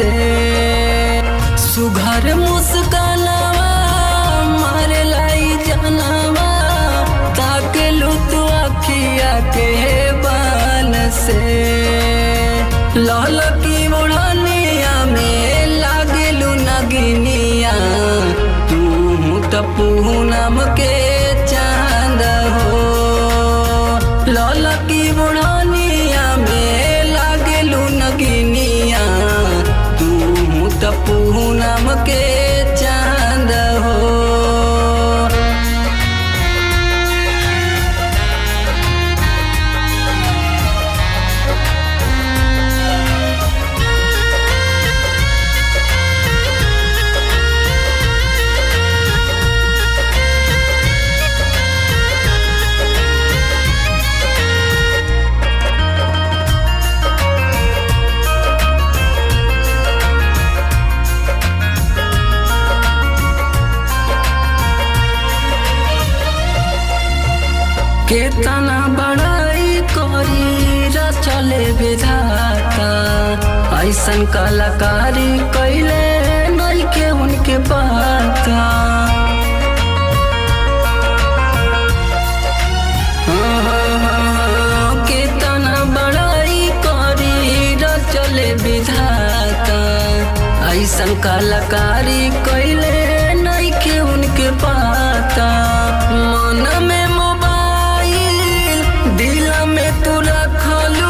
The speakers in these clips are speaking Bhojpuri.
से। सुघर मुस्कानावा मारे लाई जानवा, ताके लू तू अखिया के बान से। लाल की बुढ़निया में लागलू नगिनिया, तू टप्पू नाम के चांद हो। लाल की बुढ़निया में लागलू नगिनिया, तू टप्पू नाम के चांद हो। केतना बड़ाई करी चले विधाता, ऐसन कलाकारी कैले नहीं के उनके पाता। केतना बड़ाई करी चले विधाता, ऐसन कलाकारी कैले नहीं के उनके पाता। मन में दिल में तू रखलू,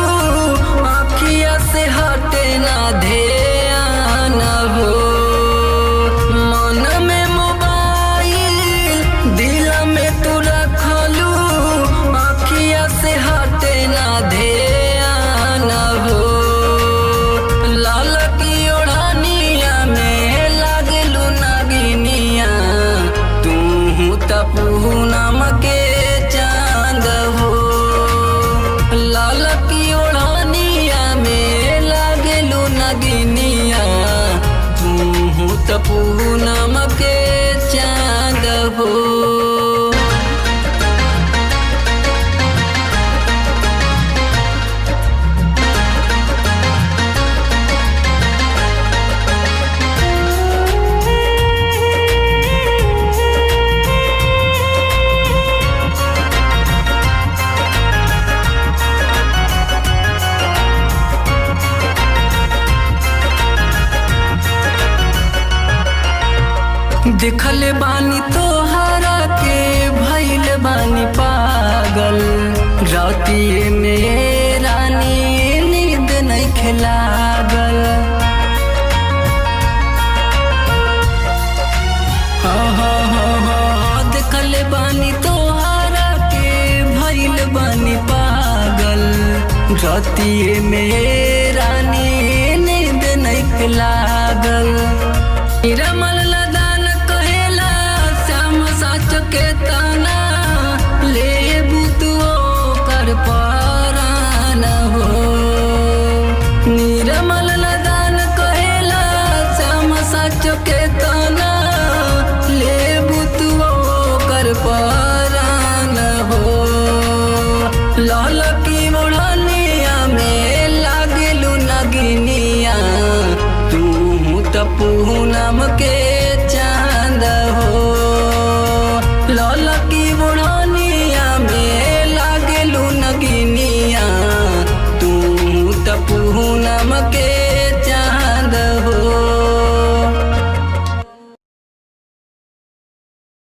आँखिया से हटे ना ध्यान हो। मन में मोबाइल दिल में तू रखलू, आँखिया से हटे ना ध्यान हो। लाल की ओढ़निया में लागलू नगिनिया, तू टप्पू नाम के चांद हो। लाल की ओढ़निया में लागलू नगिनिया, तू टप्पू नाम के चांद हो। देखल बानी तोहरा के भइल बानी पागल, रातिए में रानी नींद नहीं खिलागल। देखल बानी तोहरा के भइल बानी पागल, रातिए में रानी नींद नहीं खिलागल। रमल